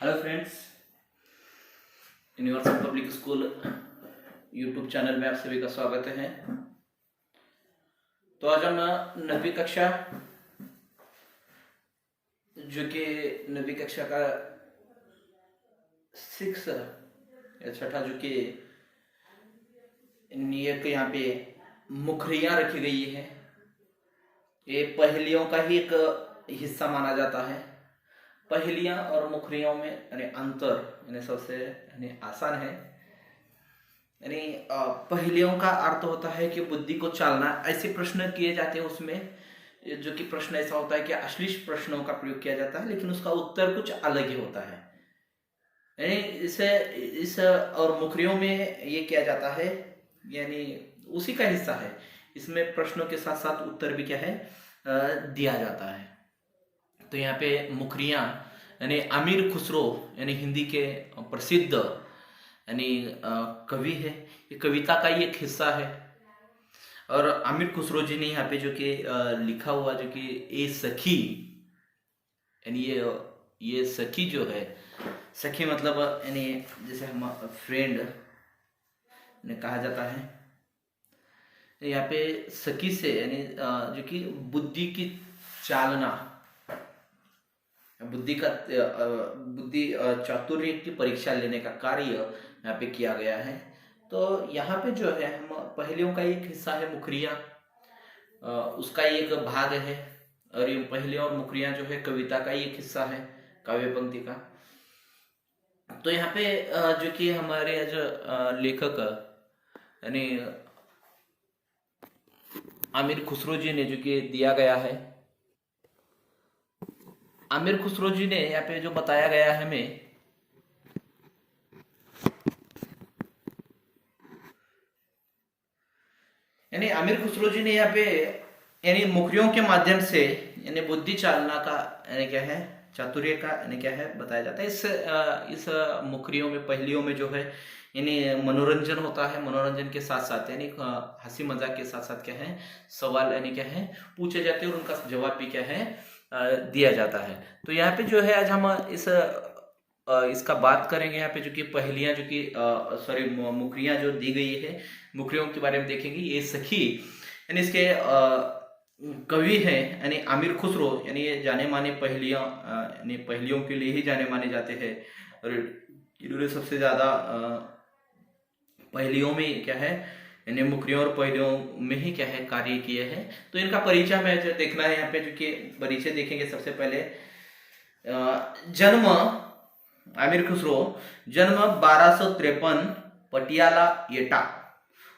Hello friends, universal public school YouTube channel में आप सभी का स्वागत है। तो आज हम नवीं कक्षा जो कि नवीं कक्षा का 6 या छठा जो कि नियत यहाँ पे मुखरियां रखी गई है। ये पहेलियों का ही एक हिस्सा माना जाता है। पहेलियां और मुखरियों में यानी अंतर यानी सबसे यानी आसान है। यानी पहेलियों का अर्थ होता है कि बुद्धि को चालना। ऐसे प्रश्न किए जाते हैं उसमें, जो कि प्रश्न ऐसा होता है कि अश्लील प्रश्नों का प्रयोग किया जाता है, लेकिन उसका उत्तर कुछ अलग ही होता है। यानी इस और मुखरियों में ये किया जाता है, यानी उसी का हिस्सा है। इसमें प्रश्नों के साथ साथ उत्तर भी क्या है दिया जाता है। तो यहाँ पे मुखरियां यानी अमीर खुसरो यानी हिंदी के प्रसिद्ध यानी कवि है। ये कविता का ही एक हिस्सा है। और आमिर खुसरो जी ने यहाँ पे जो कि लिखा हुआ जो कि ए सखी यानी ये सखी जो है, सखी मतलब यानी जैसे हम फ्रेंड ने कहा जाता है। यहाँ पे सखी से यानी जो कि बुद्धि की चालना, बुद्धि चातुर्य की परीक्षा लेने का कार्य यहाँ पे किया गया है। तो यहाँ पे जो है हम पहेलियों का एक हिस्सा है मुखरियां, उसका ही एक भाग है। और ये पहेलियां और मुखरियां जो है कविता का ही एक हिस्सा है, काव्य पंक्ति का। तो यहाँ पे जो कि हमारे जो लेखक यानी आमिर खुसरो जी ने जो कि दिया गया है, आमिर खुसरो जी ने यहाँ पे जो बताया गया है हमें, यानी आमिर खुसरो जी ने यहाँ पे यानी मुखरियों के माध्यम से यानी बुद्धि चालना का यानी क्या है चातुर्य का यानी क्या है बताया जाता है। इस मुखरियों में पहेलियों में जो है यानी मनोरंजन होता है। मनोरंजन के साथ साथ यानी हंसी मजाक के साथ साथ क्या है सवाल यानी क्या है पूछे जाते हैं और उनका जवाब भी क्या है दिया जाता है। तो यहाँ पे जो है आज हम इसका बात करेंगे। यहाँ पे जो कि पहेलियां जो कि सॉरी मुखरियां जो दी गई है, मुखरियों के बारे में देखेंगे। ये सखी यानी इसके कवि हैं यानी आमिर खुसरो, यानी ये जाने माने पहेलियां यानी पहेलियों के लिए ही जाने माने जाते हैं। और इन्होंने सबसे ज्यादा पहेलियों में क्या है यानी मुखरियों और पहेलियों में ही क्या है कार्य किए हैं। तो इनका परिचय हमें जो देखना है यहाँ पे, जो कि परिचय देखेंगे। सबसे पहले जन्म आमिर खुसरो, जन्म 1253 पटियाला एटा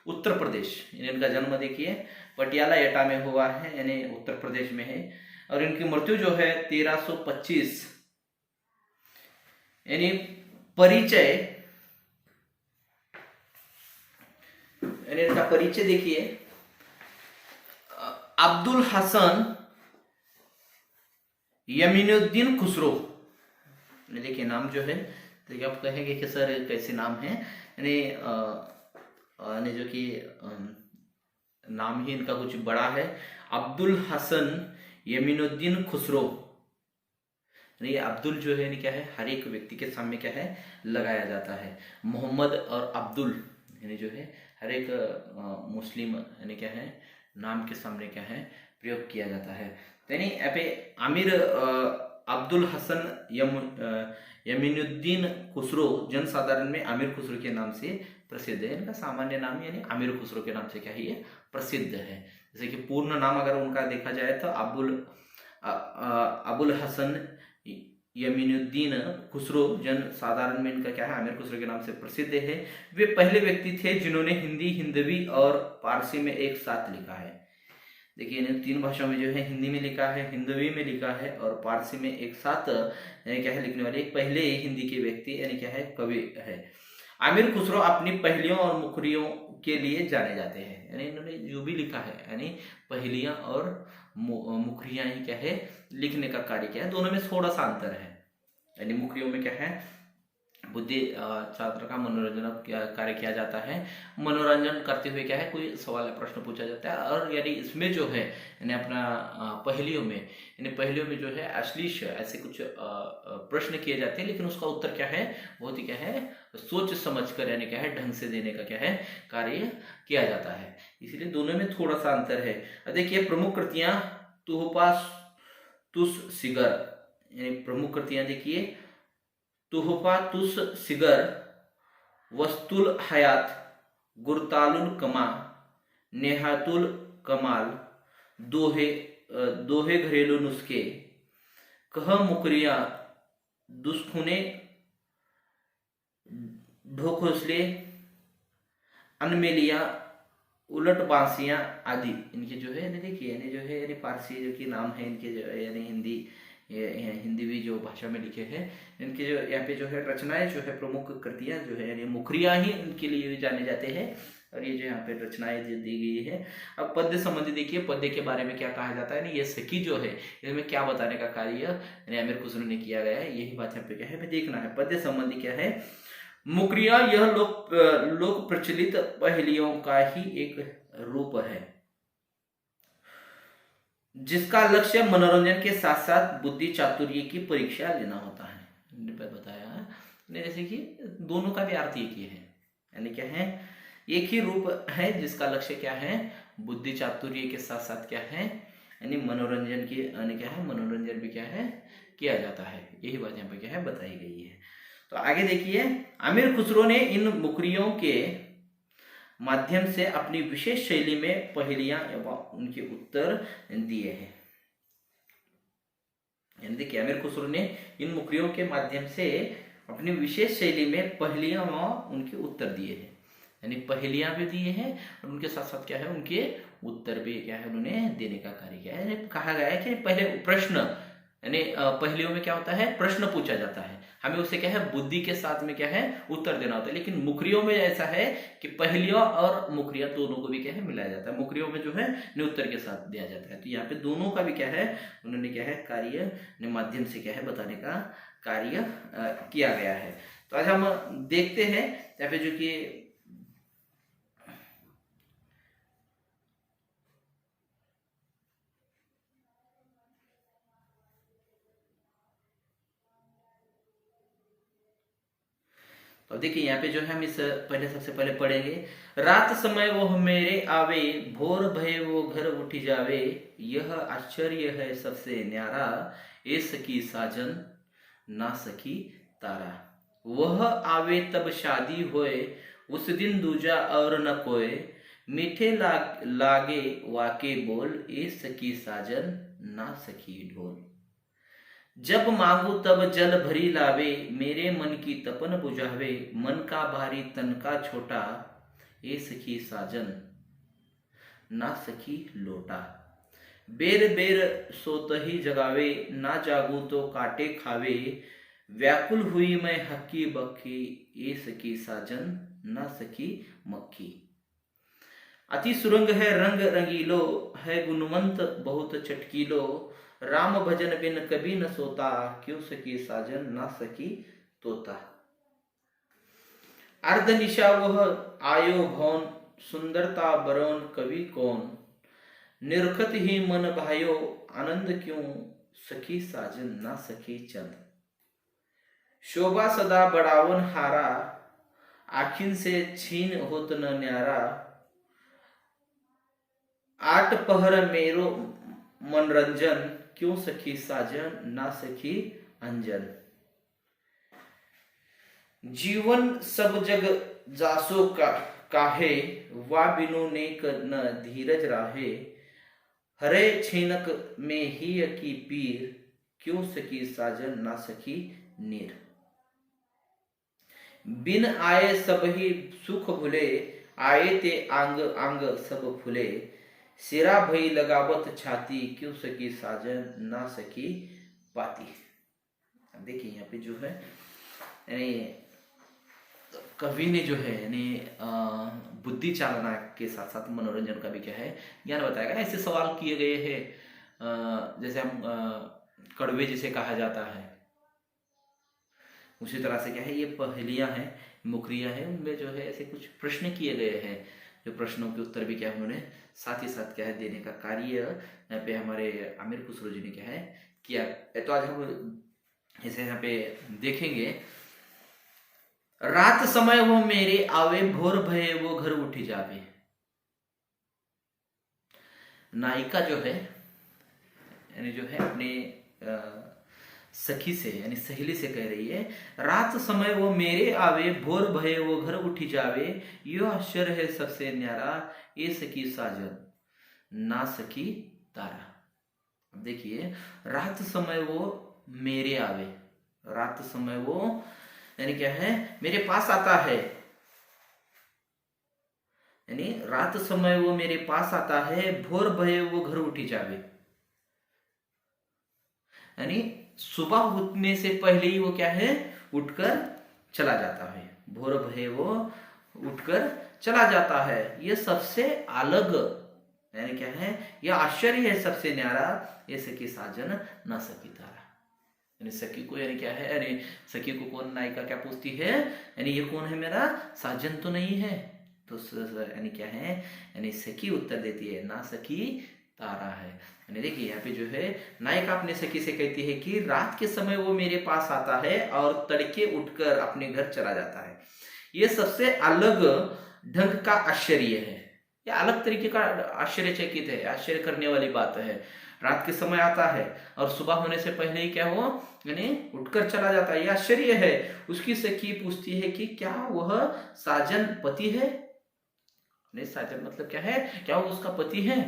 उत्तर प्रदेश। इनका जन्म देखिए पटियाला एटा में हुआ है, यानी उत्तर प्रदेश में है। और इनकी मृत्यु जो है 1325। यानी परिचय यानी इनका परिचय देखिए, अब्दुल हसन यमीनुद्दीन खुसरो। देखिए नाम जो है, देखिए आप कहेंगे कि सर कैसे नाम है, यानी जो कि नाम ही इनका कुछ बड़ा है। अब्दुल हसन यमीनुद्दीन खुसरो। ये अब्दुल जो है यानी क्या है हर एक व्यक्ति के सामने क्या है लगाया जाता है। मोहम्मद और अब्दुल यानी जो है हर एक मुस्लिम यानी क्या है नाम के सामने क्या है प्रयोग किया जाता है। यानी यहाँ पे आमिर अब्दुल हसन यमीनुद्दीन खुसरो जनसाधारण में आमिर खुसरो के नाम से प्रसिद्ध है। इनका सामान्य नाम यानी आमिर खुसरो के नाम से क्या है ये प्रसिद्ध है। जैसे कि पूर्ण नाम अगर उनका देखा जाए तो अबुल हसन यमीनुद्दीन खुसरो जनसाधारण में इनका क्या है आमिर खुसरो के नाम से प्रसिद्ध है। वे पहले व्यक्ति थे जिन्होंने हिंदी, हिंदवी और पारसी में एक साथ लिखा है। देखिए इन 3 भाषाओं में जो है हिंदी में लिखा है, हिंदवी में लिखा है और पारसी में एक साथ क्या है लिखने वाले पहले हिंदी के व्यक्ति यानी क्या है कवि है। आमिर खुसरो अपनी पहेलियों और मुखरियों के लिए जाने जाते हैं। यानी इन्होंने जो भी लिखा है यानी पहेलियां और मुखरियां ही क्या है लिखने का कार्य किया है। दोनों में थोड़ा सा अंतर है। यानी मुखरियों में क्या है बुद्धि छात्र का मनोरंजन कार्य किया जाता है। मनोरंजन करते हुए क्या है, कोई सवाल या प्रश्न पूछा जाता है, और यानी इसमें जो है यानी अपना पहेलियों में, यानी पहेलियों में जो है अश्लील ऐसे कुछ प्रश्न किए जाते हैं, लेकिन उसका उत्तर क्या है, बहुत ही क्या है, सोच समझ कर यानी क्या है ढंग से देने का क्या है कार्य किया जाता है। इसलिए दोनों में थोड़ा सा अंतर है। देखिए प्रमुख कृतियां तुहफा तुस सिगर, यानी प्रमुख कृतियां देखिए तुहफा तुस सिगर, वस्तुल हयात, गुरतालुल कमा, नेहातुल कमाल, दोहे दोहे घरेलू नुस्खे, कह मुकरिया, दुस्खुने, ढोखोसले, अनमेलिया, उलट बांसियां आदि इनके जो है यानी देखिए यानी जो है यानी पारसी जो कि नाम है इनके जो यानी हिंदी हिंदी भी जो भाषा में लिखे हैं, इनके जो यहाँ पे जो है रचनाएं जो है प्रमुख कृतियां जो है यानी मुखरियां ही इनके लिए जाने जाते हैं, और ये जो यहाँ पे रचनाएं जो दी गई है। अब पद्य संबंधी देखिए, पद्य के बारे में क्या कहा जाता है ना, ये सखी जो है इसमें क्या बताने का कार्य यानी आमिर खुसरो ने किया गया है, यही बात यहाँ पे क्या है हमें देखना है। पद्य संबंधी क्या है, मुकरिया यह लोक प्रचलित पहेलियों का ही एक रूप है जिसका लक्ष्य मनोरंजन के साथ साथ बुद्धि चातुर्य की परीक्षा लेना होता है। बताया है जैसे कि दोनों का भी अर्थ एक ही है, यानी क्या है, एक ही रूप है जिसका लक्ष्य क्या है, बुद्धि चातुर्य के साथ साथ क्या है यानी मनोरंजन की यानी क्या है, मनोरंजन भी क्या है किया जाता है, यही बात यहाँ पे क्या है बताई गई है। तो आगे देखिए, आमिर खुसरो ने इन मुकरियों के माध्यम से अपनी विशेष शैली में पहेलियां एवं उनके उत्तर दिए हैं। यानी देखिए आमिर खुसरो ने इन मुकरियों के माध्यम से अपनी विशेष शैली में पहेलियां व उनके उत्तर दिए हैं, यानी पहेलियां भी दिए हैं और उनके साथ साथ क्या है उनके उत्तर भी क्या है उन्होंने देने का कार्य किया है। कहा गया है कि पहले प्रश्न यानी पहेलियों में क्या होता है, प्रश्न पूछा जाता है, हमें उसे क्या है बुद्धि के साथ में क्या है उत्तर देना होता है। लेकिन मुकरियों में ऐसा है कि पहेलियों और मुकरिया दोनों को भी क्या है मिलाया जाता है, मुकरियों में जो है उत्तर के साथ दिया जाता है। तो यहाँ पे दोनों का भी क्या है उन्होंने क्या है कार्य माध्यम से क्या है बताने का कार्य किया गया है। तो आज हम देखते हैं यहाँ पे जो कि तो देखिए यहाँ पे जो है हम इस पहले सबसे पहले पढ़ेंगे, रात समय वह मेरे आवे, भोर भय वो घर उठी जावे, यह आश्चर्य है सबसे न्यारा, ए सखी साजन ना सखी तारा, वह आवे तब शादी होए, उस दिन दूजा और न कोय, मीठे लागे वाके बोल, ए सखी साजन ना सखी ढोल, जब मांगू तब जल भरी लावे, मेरे मन की तपन बुझावे, मन का भारी तन का छोटा, ए सखी साजन ना सखी लोटा, बेर बेर सोत ही जगावे, ना जागू तो काटे खावे, व्याकुल हुई मैं हक्की बक्की, ए सखी साजन ना सखी मक्खी, अति सुरंग है रंग रंगीलो, है गुणवंत बहुत चटकीलो, राम भजन बिन कभी न सोता, क्यों सकी साजन ना सकी तोता, अर्ध निशा वह आयो भौन, सुंदरता बरौन कवि कौन, निरखत ही मन भायो, आनंद क्यों सखी साजन ना सखी चंद, शोभा सदा बढ़ावन हारा, आखिन से छीन होत न न्यारा, आठ पहर मेरो मनरंजन, क्यों सखी साजन ना सखी अंजन, जीवन सब जग जासो काहे, वा बिनु नेक न धीरज राहे, हरे छीनक में ही की पीर, क्यों सखी साजन ना सखी नीर, बिन आए सब ही सुख भुले, आए ते आंग आंग सब फुले, सिरा भई लगावत छाती, क्यों सकी साजन ना सकी पाती। अब देखिए यहाँ पे जो है यानी कवि ने जो है यानी बुद्धि चालना के साथ साथ मनोरंजन का भी क्या है ज्ञान बताएगा। ऐसे सवाल किए गए हैं जैसे हम कड़वे जिसे कहा जाता है, उसी तरह से क्या है, ये पहेलियां हैं, मुखरियां हैं, उनमें जो है ऐसे कुछ प्रश्न किए गए हैं, जो प्रश्नों के उत्तर भी क्या है उन्होंने साथ ही साथ क्या है देने का कार्य यहाँ पे हमारे आमिर खुसरो जी ने क्या है किया। तो आज हम इसे यहाँ पे देखेंगे। रात समय वो मेरे आवे, भोर भये वो घर उठी जावे। नायिका जो है यानी जो है अपने सखी से यानी सहेली से कह रही है, रात समय वो मेरे आवे, भोर भये वो घर उठी जावे। यो आश्चर्य है सबसे न्यारा, ये सखी साजन ना सखी तारा। अब देखिए, रात समय वो मेरे आवे, रात समय वो यानी क्या है, मेरे पास आता है, यानी रात समय वो मेरे पास आता है, भोर भये वो घर उठी जावे, यानी सुबह उठने से पहले ही वो क्या है उठकर चला जाता है, भोर भये वो उठकर चला जाता है। ये सबसे अलग यानी क्या है, यह आश्चर्य है सबसे न्यारा, ये सखी साजन ना सखी तारा। यानी सखी को यानी क्या है, यानी सखी को कौन नायिका क्या पूछती है, यानी ये कौन है, मेरा साजन तो नहीं है। तो यानी क्या है, यानी सखी उत्तर देती है, ना सखी तारा है। यानी देखिए यहाँ पे जो है नायिका अपने सखी से कहती है कि रात के समय वो मेरे पास आता है और तड़के उठकर अपने घर चला जाता है। ये सबसे अलग ढंग का आश्चर्य है, ये अलग तरीके का आश्चर्यचकित है, आश्चर्य करने वाली बात है। रात के समय आता है और सुबह होने से पहले ही क्या हो, यानी उठकर चला जाता है, यह आश्चर्य है। उसकी सखी पूछती है कि क्या वह साजन पति है। नहीं, साजन मतलब क्या है, क्या वो उसका पति है।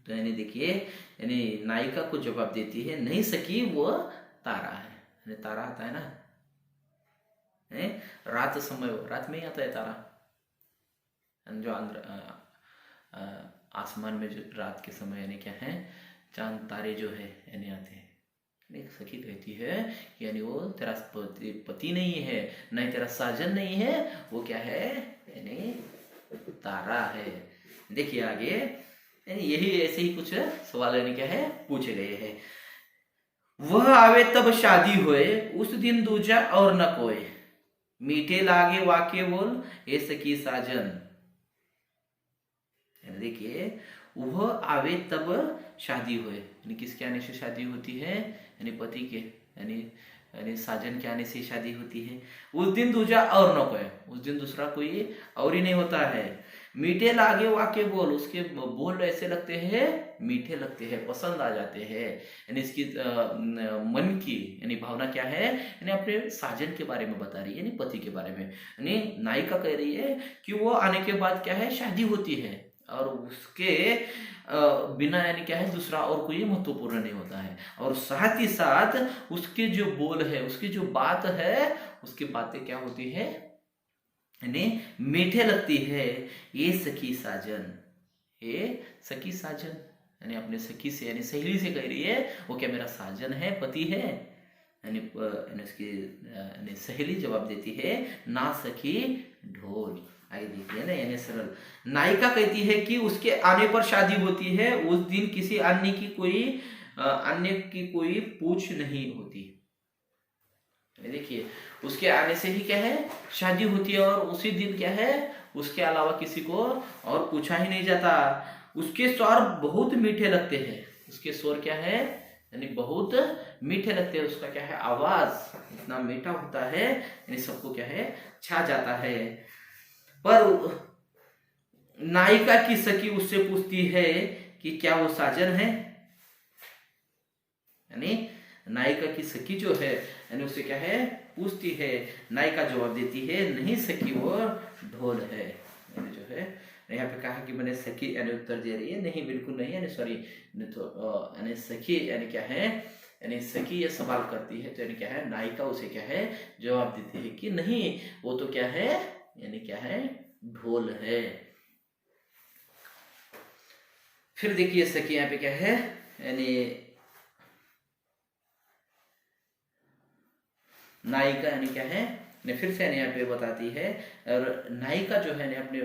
तो यानी देखिए, यानी नायिका को जवाब देती है, नहीं सखी वो तारा है। यानी तारा आता है ना, रात समय, रात में ही आता है तारा, जो आसमान में जो रात के समय यानी क्या है चांद तारे जो है यानी आते हैं। एक सखी कहती है यानी वो तेरा पति नहीं है, नहीं तेरा साजन नहीं है, वो क्या है यानी तारा है। देखिए आगे, यही ऐसे ही कुछ सवाल यानी क्या है पूछे गए हैं। वह आवे तब शादी होए, उस दिन दूजा और न कोई, मीठे लागे वाके बोल ए सखी साजन। देखिए, वह आवे तब शादी हुए, यानी किसके आने से शादी होती है, यानी पति के यानी साजन के आने से शादी होती है। उस दिन दूजा और न कोई, उस दिन दूसरा कोई और ही नहीं होता है। मीठे लागे वाके बोल, उसके बोल ऐसे लगते हैं मीठे लगते हैं, पसंद आ जाते हैं। यानी इसकी मन की यानी भावना क्या है, यानी अपने साजन के बारे में बता रही है, यानी पति के बारे में। यानी नायिका कह रही है कि वो आने के बाद क्या है शादी होती है और उसके बिना यानी क्या है दूसरा और कोई महत्वपूर्ण नहीं होता है। और साथ ही साथ उसके जो बोल है, उसकी जो बात है, उसकी बातें क्या होती है यानी मीठे लगती है। ये सखी साजन, ये सखी साजन, यानी अपने सखी से यानी सहेली से कह रही है वो क्या मेरा साजन है, पति है। यानी उसकी यानी सहेली जवाब देती है, ना सखी ढोल। आगे देखिए ना, यानी सरल नायिका कहती है कि उसके आने पर शादी होती है, उस दिन किसी अन्य की कोई पूछ नहीं होती। देखिए, उसके आने से ही क्या है शादी होती है और उसी दिन क्या है उसके अलावा किसी को और पूछा ही नहीं जाता। उसके स्वर बहुत मीठे लगते हैं, उसके स्वर क्या है यानी बहुत मीठे लगते हैं, उसका क्या है आवाज इतना मीठा होता है यानी सबको क्या है छा जाता है। पर नायिका की सखी उससे पूछती है कि क्या वो साजन है। यानी नायिका की सखी जो है यानी उससे क्या है पूछती है, नायिका जवाब देती है, नहीं सखी वो ढोल है। यानी जो है यहाँ पे कहा कि मैंने सखी यानी उत्तर दे रही है, नहीं बिल्कुल नहीं, यानी सॉरी, तो यानी सखी यानी क्या है यानी सखी ये सवाल करती है, तो यानी क्या है नायिका उसे क्या है जवाब देती है कि नहीं वो तो क्या है यानी क्या है ढोल है। फिर देखिए सखी यहाँ पे क्या है यानी नायिका यानी क्या है फिर से यानी यहाँ पे बताती है, और नायिका जो है अपने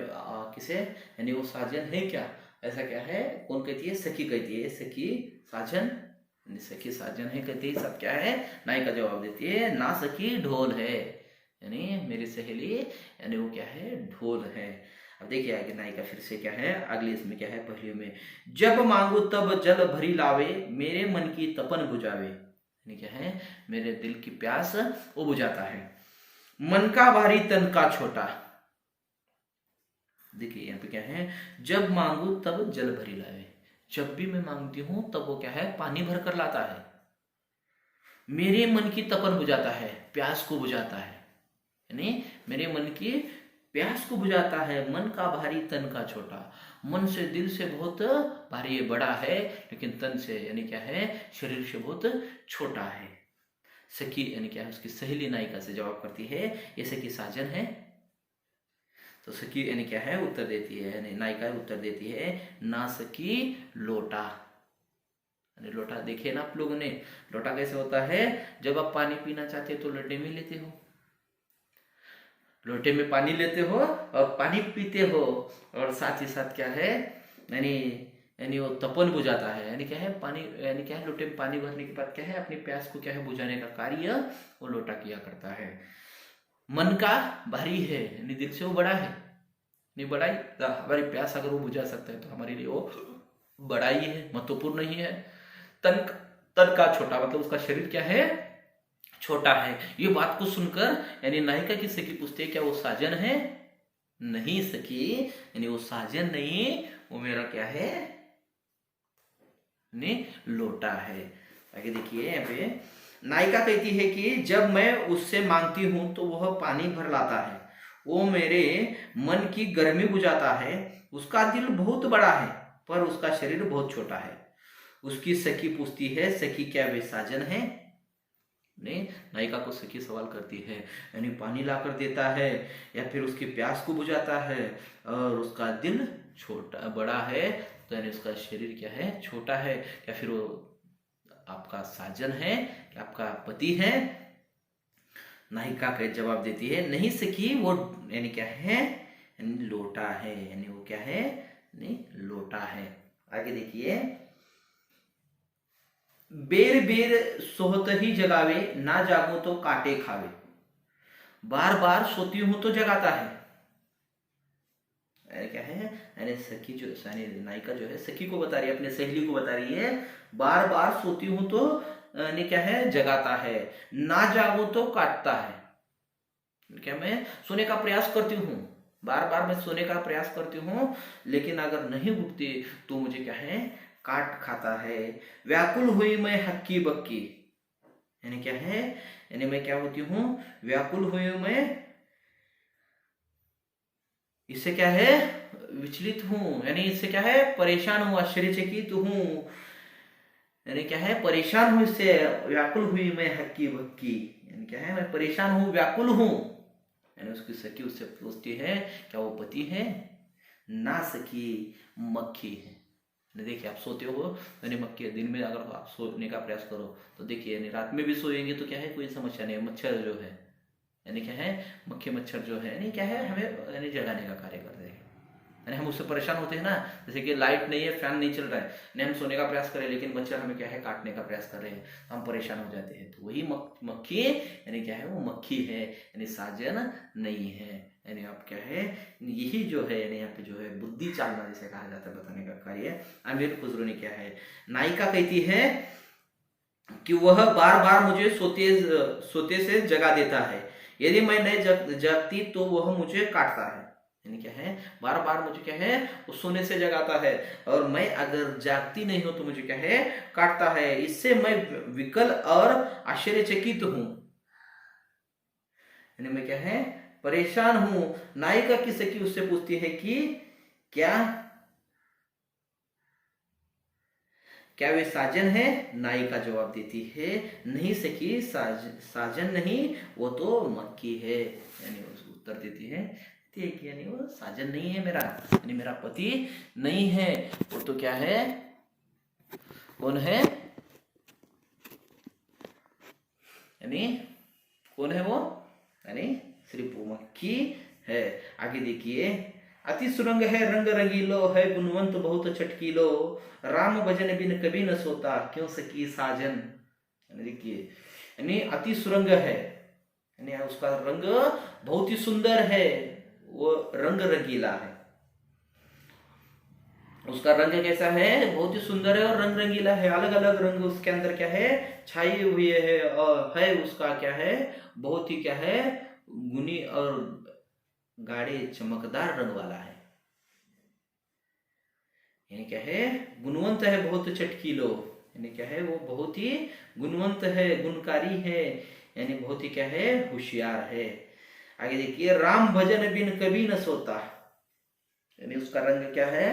किसे यानी वो साजन है क्या, ऐसा क्या है कौन कहती है, सखी कहती है, सखी साजन सखी साजन है कहते ही सब क्या है, नायिका जवाब देती है ना सखी ढोल है, यानी मेरी सहेली यानी वो क्या है, ढोल है। अब देखिए आगे नायिका फिर से क्या है, अगली इसमें क्या है, पहली में जब मांगू तब जल भरी लावे, मेरे मन की तपन बुझावे, यानी क्या है, मेरे दिल की प्यास वो बुझाता है। मन का भारी तन का छोटा, देखिए यहाँ पे क्या है, जब मांगू तब जल भरी लावे, जब भी मैं मांगती हूं तब वो क्या है, पानी भर कर लाता है। मेरे मन की तपन बुझाता है, प्यास को बुझाता है, यानी मेरे मन की प्यास को बुझाता है। मन का भारी तन का छोटा, मन से दिल से बहुत भारी बड़ा है, लेकिन तन से यानी क्या है, शरीर से बहुत छोटा है। सखी यानी क्या है, उसकी सहेली नायिका से जवाब करती है ये सखी साजन है। तो सखी यानी क्या है, उत्तर देती है, यानी नायिका उत्तर देती है ना सखी लोटा, यानी लोटा देखिए ना आप लोगों ने, लोटा कैसे होता है, जब आप पानी पीना चाहते हो तो लोटे में लेते हो, लोटे में पानी लेते हो और पानी पीते हो, और साथ ही साथ क्या है, यानी यानी वो तपन बुझाता है, यानी क्या है, पानी यानी क्या है, लोटे में पानी भरने के बाद क्या है, अपनी प्यास को क्या है, बुझाने का कार्य वो लोटा किया करता है। मन का भारी है, यानी दिल से वो बड़ा है, नहीं बड़ाई, हमारी प्यास अगर वो बुझा सकता है तो हमारे लिए वो बड़ाई है, महत्वपूर्ण नहीं है। तन तन का छोटा मतलब उसका शरीर क्या है, छोटा है। ये बात को सुनकर यानी नायिका की सखी पूछती है क्या वो साजन है, नहीं सखी, यानी वो साजन नहीं, वो मेरा क्या है, नहीं लोटा है। आगे देखिए यहाँ पे नायिका कहती है कि जब मैं उससे मांगती हूं तो वह पानी भर लाता है, वो मेरे मन की गर्मी बुझाता है, उसका दिल बहुत बड़ा है पर उसका शरीर बहुत छोटा है। उसकी सखी पूछती है सखी क्या वे साजन है, ने नायिका को सखी सवाल करती है, यानी पानी लाकर देता है या फिर उसकी प्यास को बुझाता है, और उसका दिल छोटा बड़ा है, तो यानी उसका शरीर क्या है, छोटा है, या फिर वो आपका साजन है, या आपका पति है। नायिका का जवाब देती है नहीं सखी वो यानी क्या है, यानी लोटा है, यानी वो क्या है, यानी लोटा है। आगे देखिए बेर बेर सोहत ही जगावे, ना जागो तो कांटे खावे, बार बार सोती हूं तो जगाता है, क्या है, यानी सखी जो यानी नायिका जो है सखी को बता रही है, अपने सहेली को बता रही है, बार बार सोती हूं तो यानी क्या है, जगाता है, ना जागो तो काटता है, क्या मैं सोने का प्रयास करती हूँ, बार बार मैं सोने का प्रयास करती हूँ, लेकिन अगर नहीं उठती तो मुझे क्या है, काट खाता है। व्याकुल हुई मैं हक्की बक्की, यानी क्या है, यानी मैं क्या होती हूँ, व्याकुल हुई मैं, इससे क्या है, विचलित हूं, यानी इससे क्या है, परेशान हूं, आश्चर्यचकित हूं, यानी क्या है, परेशान हूं इससे, व्याकुल हुई मैं हक्की बक्की, यानी क्या है, मैं परेशान हूं, व्याकुल हूं, यानी उसकी सखी उससे पूछती है क्या वो पति है, ना सखी मक्खी है। देखिए आप सोते हो यानी मक्खी, दिन में अगर आप सोने का प्रयास करो तो देखिए, यानी रात में भी सोएंगे तो क्या है, कोई समस्या नहीं है, मच्छर जो है यानी क्या है, मक्खी मच्छर जो है यानी क्या है, हमें यानी जगाने का कार्य करते हैं, यानी हम उससे परेशान होते हैं ना, जैसे कि लाइट नहीं है, फैन नहीं चल रहा है, नहीं हम सोने का प्रयास करें लेकिन मच्छर हमें क्या है, काटने का प्रयास कर रहे हैं, हम परेशान हो जाते हैं, तो वही मक्खी यानी क्या है, वो मक्खी है, यानी साजन नहीं है, यानी आप क्या है, यही जो है यानी यहाँ पे जो है बुद्धि चालना जिसे कहा जाता है बताने का कार्य अमीर खुसरो ने क्या है। नायिका कहती है कि वह बार बार मुझे सोते से जगा देता है, यदि मैं नहीं जागती तो वह मुझे काटता है, यानी क्या है, बार बार मुझे क्या है, वो सोने से जगाता है, और मैं अगर जागती नहीं हूं तो मुझे क्या है, काटता है, इससे मैं विकल और आश्चर्यचकित हूं, यानी मैं क्या है, परेशान हूं। नायिका की सखी उससे पूछती है कि क्या क्या वे साजन है, नायिका जवाब देती है नहीं सखी, साजन नहीं, वो तो मक्खी है, यानी उत्तर देती है ठीक, यानी वो साजन नहीं है मेरा, यानी मेरा पति नहीं है, वो तो क्या है, कौन है, यानी कौन है वो, यानी सिर्फ वो मक्खी है। आगे देखिए अति सुरंग है रंग रंगीलो, है गुणवंत बहुत चटकीलो, राम भजन बिन कभी न सोता, क्यों सखी साजन। देखिए यानी अति सुरंग है, यानी उसका रंग बहुत ही सुंदर है, वो रंग रंगीला है। उसका रंग कैसा है, बहुत ही सुंदर है और रंग रंगीला है, अलग अलग रंग उसके अंदर क्या है छाए हुए है, और है उसका क्या है बहुत ही क्या है गुनी और गाढ़े चमकदार रंग वाला है। यानी क्या है गुणवंत है बहुत चटकीलो, यानी क्या है वो बहुत ही गुणवंत है, गुणकारी है, यानी बहुत ही क्या है होशियार है। आगे देखिए राम भजन बिन कभी न सोता, यानी उसका रंग क्या है,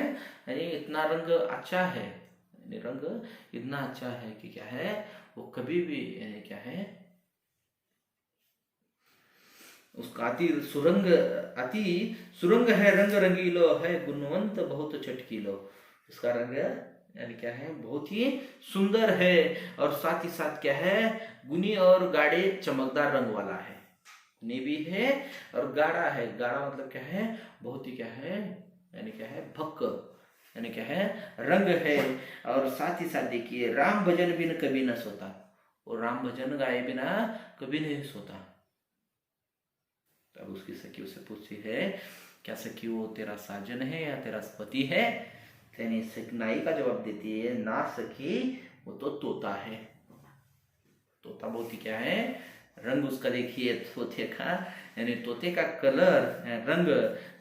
यानी इतना रंग अच्छा है, यानी रंग इतना अच्छा है कि क्या है वो कभी भी यानी क्या है उसका अति सुरंग है रंग रंगीलो, है गुणवंत बहुत चटकीलो। उसका रंग यानी क्या है बहुत ही सुंदर है और साथ ही साथ क्या है गुनी और गाढ़े चमकदार रंग वाला है, गुनी भी है और गाढ़ा है। गाढ़ा मतलब क्या है बहुत ही क्या है यानी क्या है भक्क, यानी क्या है रंग है। और साथ ही साथ देखिए राम भजन बिन कभी न सोता, और राम भजन गाए बिना कभी नहीं सोता। तब उसकी सखी उससे पूछती है क्या सखी वो तेरा साजन है या तेरा पति है। यानी नाई का जवाब देती है ना सखी वो तो तोता है। तोता बहुत ही क्या है रंग उसका देखिए तोते का, यानी तोते का कलर रंग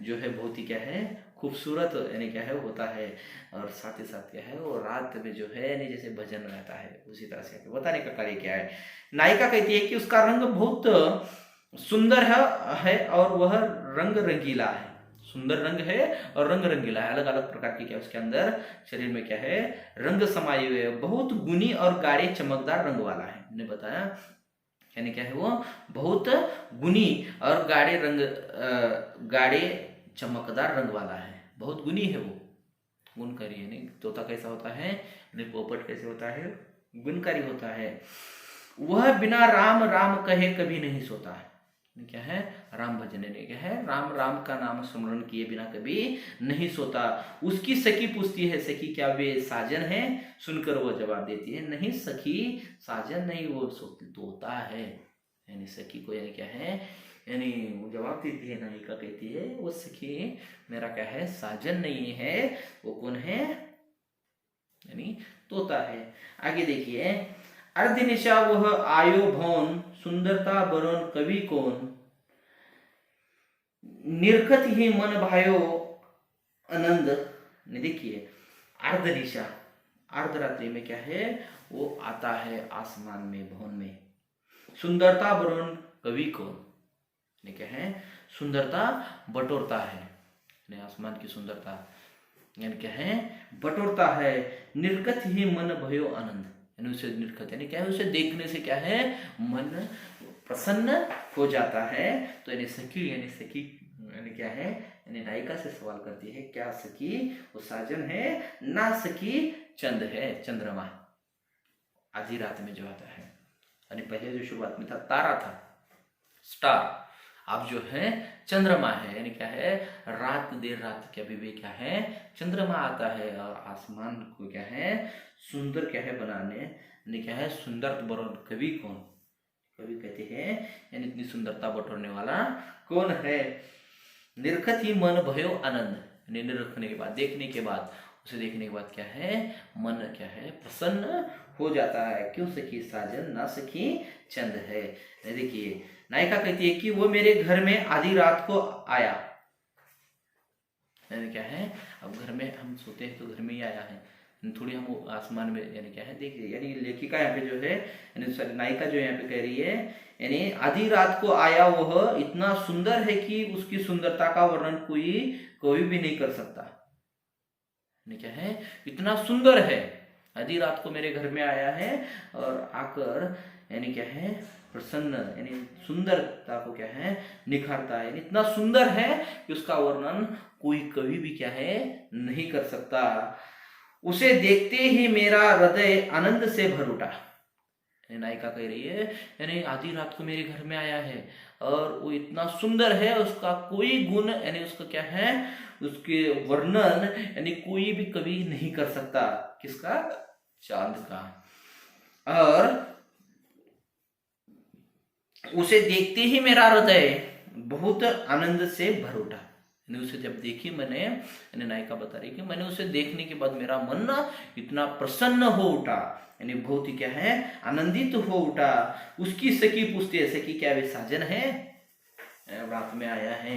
जो है बहुत ही क्या है खूबसूरत यानी क्या है होता है। और साथ ही साथ क्या है वो रात में जो है यानी जैसे भजन रहता है उसी तरह से बताने का कार्य क्या है। नायिका कहती है कि उसका रंग बहुत सुंदर है और वह रंग रंगीला है, सुंदर रंग है और रंग रंगीला है, अलग अलग प्रकार की क्या उसके अंदर शरीर में क्या है रंग समाये हुए है, बहुत गुनी और गाढ़े चमकदार रंग वाला है। मैंने बताया यानी क्या है वो बहुत गुनी और गाढ़े चमकदार रंग वाला है, बहुत गुनी है वो गुणकारी। यानी तोता कैसा होता है, पोपट कैसे होता है गुणकारी होता है। वह बिना राम राम कहे कभी नहीं सोता, क्या है राम भजन ने क्या है राम राम का नाम स्मरण किए बिना कभी नहीं सोता। उसकी सखी पूछती है सखी क्या वे साजन है, सुनकर वो जवाब देती है नहीं सखी साजन नहीं वो तोता है। यानी सखी को यानी क्या है यानी वो जवाब देती है, नायिका कहती है वो सखी मेरा क्या है साजन नहीं है, वो कौन है यानी तोता है। आगे देखिए अर्धनिशा वह आयो भौन, सुंदरता बरन कवि कौन, निर्खत ही मन भायो आनंद। देखिए अर्धनिशा अर्धरात्रि में क्या है वो आता है आसमान में भवन में, सुंदरता बरन कवि कौन, क्या है सुंदरता बटोरता है, आसमान की सुंदरता यानी क्या है बटोरता है। निर्गत ही मन भयो आनंद, यानी उसे निर्गत यानी क्या है उसे देखने से क्या है मन प्रसन्न हो जाता है। तो यानी सखी यानी क्या है यानी नायिका से सवाल करती है क्या सखी वो साजन है ना सखी चंद है चंद्रमा आधी रात में जो आता है। यानी पहले जो शुरुआत में था तारा था स्टार, अब जो है चंद्रमा है, यानी क्या है रात देर रात के अभी भी क्या है चंद्रमा आता है और आसमान को क्या है सुंदर क्या है बनाने यानी क्या है सुंदर बरौन कवि कौन, कवि कहते हैं यानी इतनी सुंदरता बटोरने वाला कौन है। निरखत ही मन भयो आनंद, यानी निरखने के बाद देखने के बाद उसे देखने के बाद क्या है मन क्या है प्रसन्न हो जाता है। क्यों सखी साजन ना सखी चंद है। देखिए नायिका कहती है कि वो मेरे घर में आधी रात को आया, यानी क्या है अब घर में हम सोते हैं तो घर में ही आया है, थोड़ी हम आसमान में यानी क्या है देखिए। यानी लेखिका यहाँ पे जो है यानी नायिका जो यहाँ पे कह रही है यानी आधी रात को आया वह इतना सुंदर है कि उसकी सुंदरता का वर्णन कोई भी नहीं कर सकता। यानी क्या है इतना सुंदर है, आधी रात को मेरे घर में आया है और आकर यानी क्या है प्रसन्न यानी सुंदरता को क्या है निखारता है, यानी इतना सुंदर है कि उसका वर्णन कोई कभी भी क्या है नहीं कर सकता। उसे देखते ही मेरा हृदय आनंद से भर उठा, नायिका कह रही है यानी आधी रात को मेरे घर में आया है और वो इतना सुंदर है, उसका कोई गुण यानी उसका क्या है, उसके वर्णन यानी कोई भी कवि नहीं कर सकता। किसका? चांद का। और उसे देखते ही मेरा हृदय बहुत आनंद से भर उठा। उसे जब देखी मैंने, नायिका बता रही कि मैंने उसे देखने के बाद मेरा मन ना इतना प्रसन्न हो उठा, यानी बहुत ही क्या है, आनंदित हो उठा। उसकी सखी पूछती है, सखी क्या वे साजन है? रात में आया है,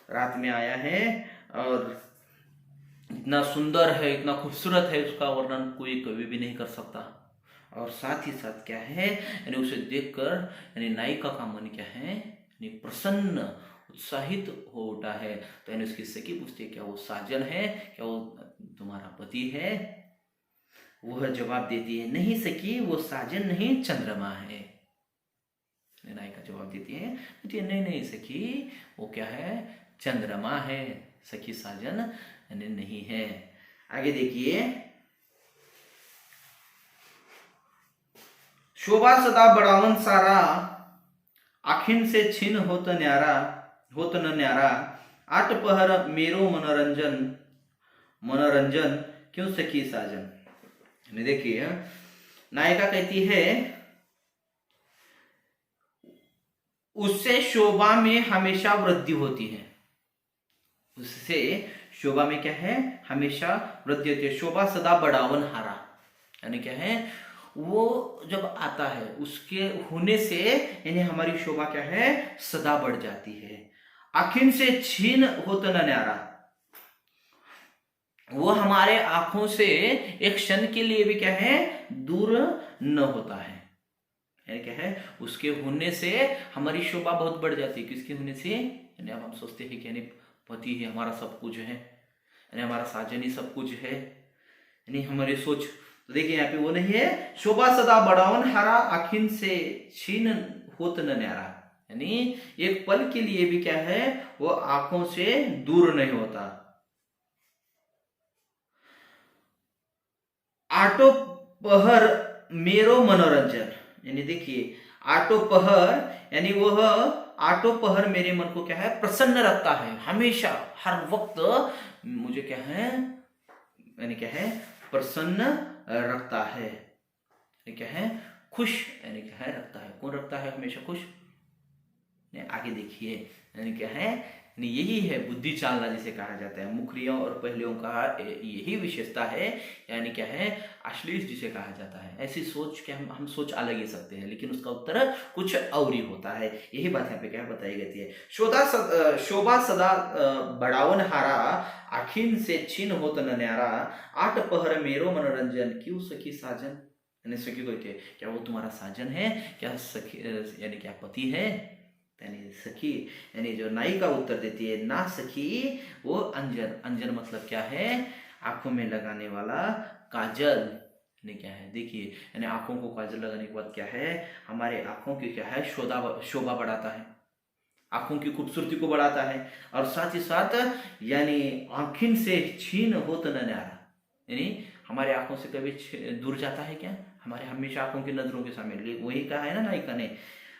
रात में आया है और इतना सुंदर है, इतना खूबसूरत है, उसका वर्णन कोई कवि भी नहीं कर सकता। और साथ ही साथ क्या है, यानी उसे देखकर यानी नायिका का मन क्या है, यानी प्रसन्न उत्साहित हो उठा है। तो यानी उसकी सखी पूछती है क्या वो साजन है, क्या वो तुम्हारा पति है? वह जवाब देती है नहीं सखी, वो साजन नहीं चंद्रमा है। नायिका जवाब देती है नहीं नहीं सखी, वो क्या है, चंद्रमा है, सखी साजन यानी नहीं है। आगे देखिए, शोभा सदा बढ़ावन सारा, आखिन से छिन होत न्यारा, होत न न्यारा, आठ पहर मेरो मनोरंजन, मनोरंजन क्यों सखी साजन। देखिए नायिका कहती है उससे शोभा में हमेशा वृद्धि होती है, उससे शोभा में क्या है, हमेशा वृद्धि होती है। शोभा सदा बढ़ावन हारा, यानी क्या है, वो जब आता है उसके होने से यानी हमारी शोभा क्या है, सदा बढ़ जाती है। आखिन से छीन होत न न्यारा, वो हमारे आंखों से एक क्षण के लिए भी क्या है, दूर न होता है। यानी क्या है, उसके होने से हमारी शोभा बहुत बढ़ जाती है। किसके होने से, यानी अब हम सोचते हैं कि यानी पति ही हमारा सब कुछ है, यानी हमारा साजन ही सब कुछ है, यानी हमारी सोच। तो देखिए यहाँ पे वो नहीं है, शोभा सदा बढ़ावन हारा, आखिन से छीन होत न न्यारा, यानी एक पल के लिए भी क्या है, वो आंखों से दूर नहीं होता। आटो पहर मेरो मनोरंजन, यानी देखिए आटो पहर यानी वह आटो पहर मेरे मन को क्या है, प्रसन्न रखता है, हमेशा हर वक्त मुझे क्या है, यानी क्या है, प्रसन्न रखता है, क्या है, खुश यानी क्या है, रखता है। कौन रखता है हमेशा खुश? आगे देखिए, यानी क्या है, यही है बुद्धि चालना जिसे कहा जाता है। मुखरियों और पहलियों का यही विशेषता है, यानी क्या है, अश्लील जिसे कहा जाता है। ऐसी सोच क्या हम सोच अलग ही सकते हैं, लेकिन उसका उत्तर कुछ और ही होता है। यही बात यहाँ पे क्या बताई गई है। शोभा सदा बढ़ावन हारा, आखिन से छीन होत न न्यारा, आठ पहर मेरो मनोरंजन क्यों सखी साजन। यानी सखी को क्या वो तुम्हारा साजन है क्या, सखी यानी क्या पति है? यानी सखी यानी जो नायिका उत्तर देती है ना सखी, वो अंजन। अंजन मतलब क्या है, आंखों में लगाने वाला काजल। यानी क्या है, देखिए यानी आंखों को काजल लगाने के बाद क्या है, हमारे आंखों की क्या है, शोभा बढ़ाता है, आंखों की खूबसूरती को बढ़ाता है। और साथ ही साथ यानी आंखिन से छीन होत न न्यारा, यानी हमारे आंखों से कभी दूर जाता है क्या, हमारे हमेशा आंखों की नजरों के सामने। वही कहा है ना नायिका ने,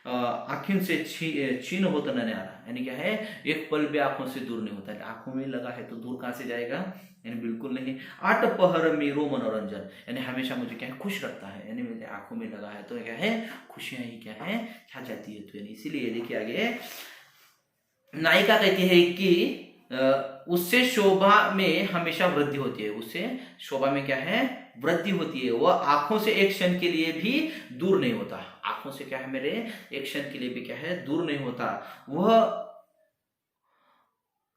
आखिन से छीन होता न न्यारा, यानी क्या है, एक पल भी आंखों से दूर नहीं होता है। आंखों में लगा है तो दूर कहां से जाएगा, यानी बिल्कुल नहीं। आठ पहर मेरो मनोरंजन, यानी हमेशा मुझे क्या है, खुश रखता है, यानी मेरे आंखों में लगा है तो क्या है, खुशियां ही क्या है, छा जाती है। तो यानी इसीलिए देखिए आगे नायिका कहती है कि उससे शोभा में हमेशा वृद्धि होती है, उससे शोभा में क्या है, वृद्धि होती है। वह आंखों से एक क्षण के लिए भी दूर नहीं होता, आंखों से क्या है मेरे, एक क्षण के लिए भी क्या है, दूर नहीं होता। वह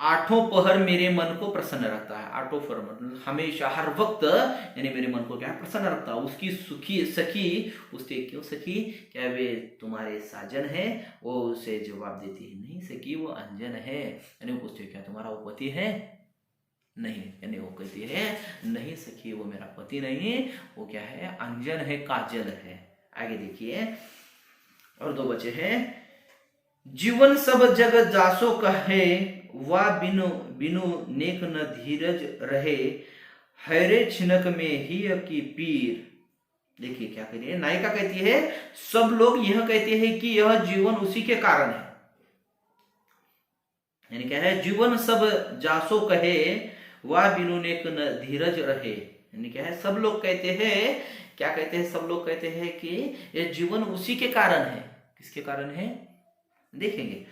आठों पहर मेरे मन को प्रसन्न रखता है। आठों पहर मतलब हमेशा हर वक्त यानी मेरे मन को क्या है, प्रसन्न रखता है। उसकी सुखी सखी उससे क्यों सखी, क्या वे तुम्हारे साजन है? वो उसे जवाब देती है नहीं सखी, वो अंजन है। यानी वो पूछते क्या तुम्हारा वो पति है? नहीं, यानी वो कहती है नहीं सखी, वो मेरा पति नहीं, वो क्या है, अंजन है, काजल है। आगे देखिए और दो बचे हैं। जीवन सब जग जासो कहे, वा बिनु बिनु नेक न धीरज रहे, हैरे छिनक में ही की पीर, देखिए क्या कह रही है नायिका, कहती है सब लोग यह कहते हैं कि यह जीवन उसी के कारण है। यानी क्या है, जीवन सब जासो कहे वह बिनु नेक न धीरज रहे। यानी क्या है, सब लोग कहते हैं, क्या कहते हैं, सब लोग कहते हैं कि यह जीवन उसी के कारण है। किसके कारण है देखेंगे।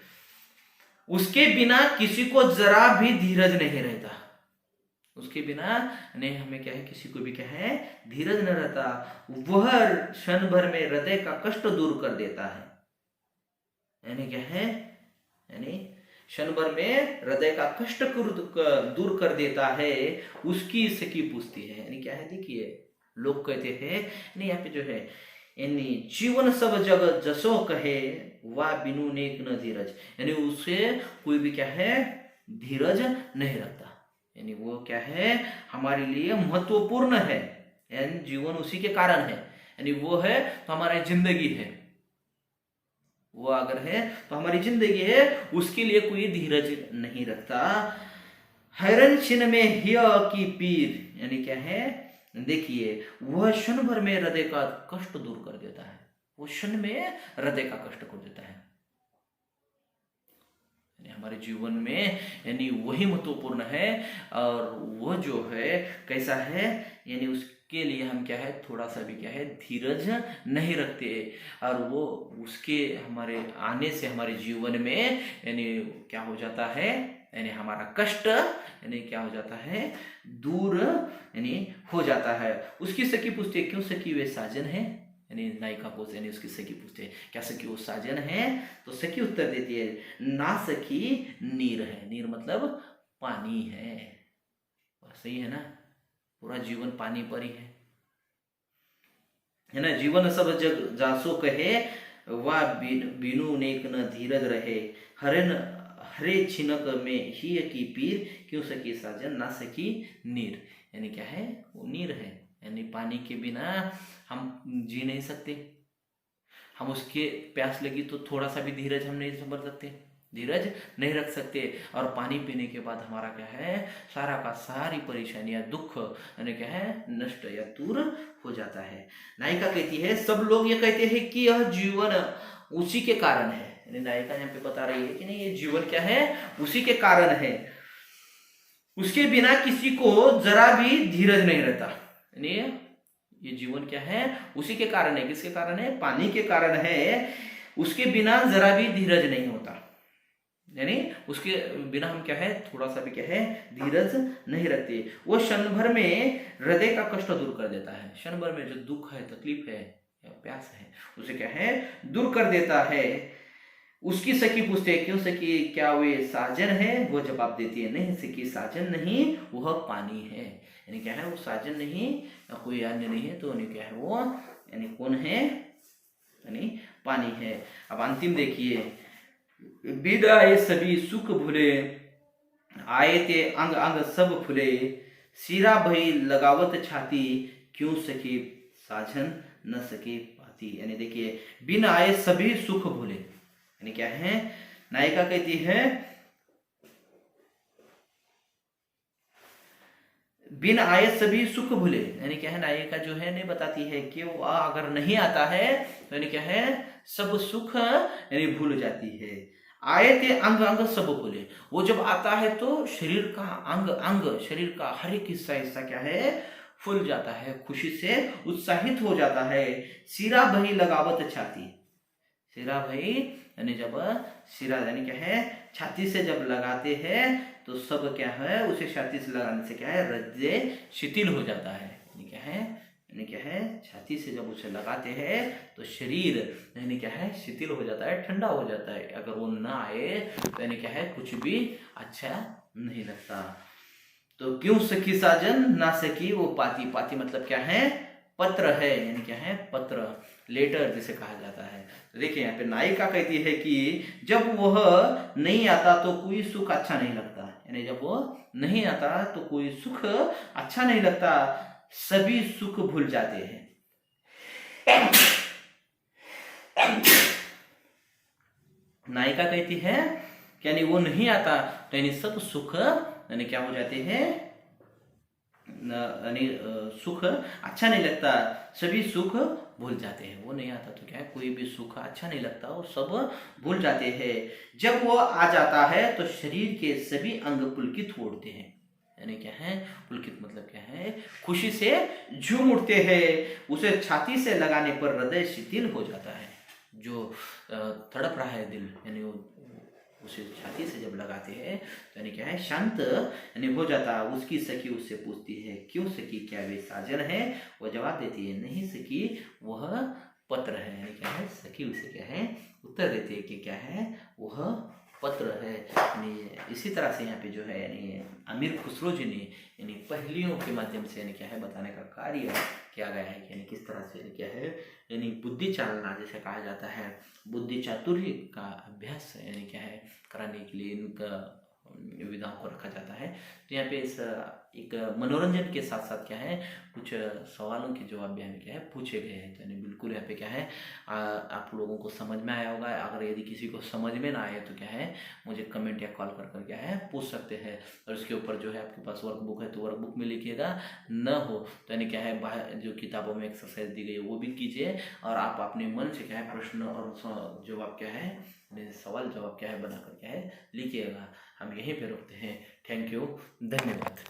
उसके बिना किसी को जरा भी धीरज नहीं रहता। उसके बिना नहीं हमें क्या है, किसी को भी क्या है धीरज न रहता। वह क्षण भर में हृदय का कष्ट दूर कर देता है। यानी क्या है, यानी क्षण भर में हृदय का कष्ट दूर कर देता है। उसकी सखी पूछती है, यानी क्या है देखिए, लोग कहते हैं नहीं यहाँ पे जो है, यानी जीवन सब जग जसो कहे वह बिनु नेक न धीरज। यानी उसे कोई भी क्या है धीरज नहीं रखता। यानी वो क्या है हमारे लिए महत्वपूर्ण है, यानी जीवन उसी के कारण है। यानी वो है तो हमारी जिंदगी है, वो अगर है तो हमारी जिंदगी है, उसके लिए कोई धीरज नहीं रखता। हैरन छिन में हिया की पीर, यानी क्या है देखिए, वह क्षण भर में हृदय का कष्ट दूर कर देता है। वो क्षण में हृदय का कष्ट कर देता है। हमारे जीवन में यानी वही महत्वपूर्ण है। और वो जो है कैसा है, यानी उसके लिए हम क्या है थोड़ा सा भी क्या है धीरज नहीं रखते। और वो उसके हमारे आने से हमारे जीवन में यानी क्या हो जाता है, यानी हमारा कष्ट यानी क्या हो जाता है दूर यानी हो जाता है। उसकी सखी पूछती है, क्यों सखी वे साजन है। यानी नायिका को यानी उसकी सखी पूछते हैं, क्या सखी वो साजन है। तो सखी उत्तर देती है, ना सखी नीर है। नीर मतलब पानी है। सही है ना, पूरा जीवन पानी पर ही है ना। जीवन सब जग जासो कहे वह बिनु नेक न धीरज रहे। हरे छिनक में ही की पीर, क्यों सखी साजन ना सखी नीर। यानी क्या है, वो नीर है, यानी पानी के बिना हम जी नहीं सकते। हम उसके प्यास लगी तो थोड़ा सा भी धीरज हम नहीं संभल सकते, धीरज नहीं रख सकते। और पानी पीने के बाद हमारा क्या है सारा का सारी परेशानियां दुख यानी क्या है नष्ट या दूर हो जाता है। नायिका कहती है सब लोग ये कहते हैं कि यह जीवन उसी के कारण है। यानी नायिका यहाँ पे बता रही है कि नहीं ये जीवन क्या है उसी के कारण है। उसके बिना किसी को जरा भी धीरज नहीं रहता। यानी ये जीवन क्या है उसी के कारण है। किसके कारण है, पानी के कारण है। उसके बिना जरा भी धीरज नहीं होता। यानी उसके बिना हम क्या है थोड़ा सा भी क्या है धीरज नहीं रखते। वो क्षण भर में हृदय का कष्ट दूर कर देता है। क्षण भर में जो दुख है तकलीफ है या प्यास है उसे क्या है दूर कर देता है। उसकी सखी पूछते हैं, क्यों सखी क्या वे साजन है। वो जवाब देती है, नहीं सखी साजन नहीं वह पानी है। यानी क्या है वो साजन नहीं या कोई अन्य नहीं है, तो यानी क्या है वो यानी कौन है, यानी पानी है। अब अंतिम देखिए, विदाए सभी सुख भूले आए ते अंग अंग सब फूले। सिरा भई लगावत छाती, क्यों सखी साजन न सके पाती। यानी देखिए बिन आए सभी सुख भूले। यानी क्या है, नायिका कहती है बिन आए सभी सुख भूले। यानी क्या है नायिका जो है नहीं बताती है कि वो अगर नहीं आता है तो यानी क्या है सब सुख यानी भूल जाती है। आए थे अंग अंग सब भूले, वो जब आता है तो शरीर का अंग अंग शरीर का हर एक हिस्सा क्या है फूल जाता है, खुशी से उत्साहित हो जाता है। सिरा भई लगावत छाती। सिरा भई यानी जब सिरा यानी क्या है छाती से जब लगाते हैं तो सब क्या है उसे छाती से लगाने से क्या है हृदय शिथिल हो जाता है। यानी क्या है छाती से जब उसे लगाते हैं तो शरीर यानी क्या है शिथिल हो जाता है, ठंडा हो जाता है। अगर वो ना आए तो यानी क्या है कुछ भी अच्छा नहीं लगता। तो क्यों सखी साजन ना सकी वो पाती। पाती मतलब क्या है पत्र है। यानी क्या है पत्र, लेटर जिसे कहा जाता है। तो देखिए यहाँ पे नायिका कहती है कि जब वह नहीं आता तो कोई सुख अच्छा नहीं लगता। यानी जब वो नहीं आता तो कोई सुख अच्छा नहीं लगता, सभी सुख भूल जाते हैं। नायिका कहती है कि यानी वो नहीं आता तो यानी सब सुख यानी क्या हो जाते हैं यानी सुख अच्छा नहीं लगता, सभी सुख भूल जाते हैं। वो नहीं आता तो क्या है, कोई भी सुख अच्छा नहीं लगता और सब भूल जाते हैं। जब वो आ जाता है तो शरीर के सभी अंग पुलकित हो उठते हैं। यानी क्या है, पुलकित मतलब क्या है, खुशी से झूम उठते हैं। उसे छाती से लगाने पर हृदय शिथिल हो जाता है। जो तड़प रहा है दिल, यानी वो उसे छाती से जब लगाते हैं तो यानी क्या है, शांत यानी हो जाता है। उसकी सखी उससे पूछती है, क्यों सखी, क्या वे साजन है? वो जवाब देती है, नहीं सखी, वह पत्र है। यानी क्या है, सखी उसे क्या है, उत्तर देती है कि क्या है, वह पत्र है। यानी इसी तरह से यहाँ पे जो है यानी अमीर खुसरो जी ने यानी पहेलियों के माध्यम से यानी क्या है बताने का कार्य किया गया है कि यानी किस तरह से क्या है, यानी बुद्धि चालना जैसे कहा जाता है, बुद्धि चातुर्य का अभ्यास यानी क्या है कराने के लिए इनका विधाओं को रखा जाता है। तो यहाँ पे इस एक मनोरंजन के साथ साथ क्या है, कुछ सवालों के जवाब भी हमें क्या है पूछे गए हैं। तो यानी बिल्कुल यहाँ पे क्या है, आप लोगों को समझ में आया होगा। अगर यदि किसी को समझ में ना आए तो क्या है, मुझे कमेंट या कॉल कर कर क्या है पूछ सकते हैं। और उसके ऊपर जो है आपके पास वर्कबुक है तो वर्कबुक में लिखिएगा, न हो तो यानी क्या है बाहर जो किताबों में एक्सरसाइज दी गई है वो भी कीजिए। और आप अपने मन से क्या है प्रश्न और जवाब क्या है, सवाल जवाब क्या है बनाकर क्या है लिखिएगा। हम यहीं पे रुकते हैं। थैंक यू, धन्यवाद।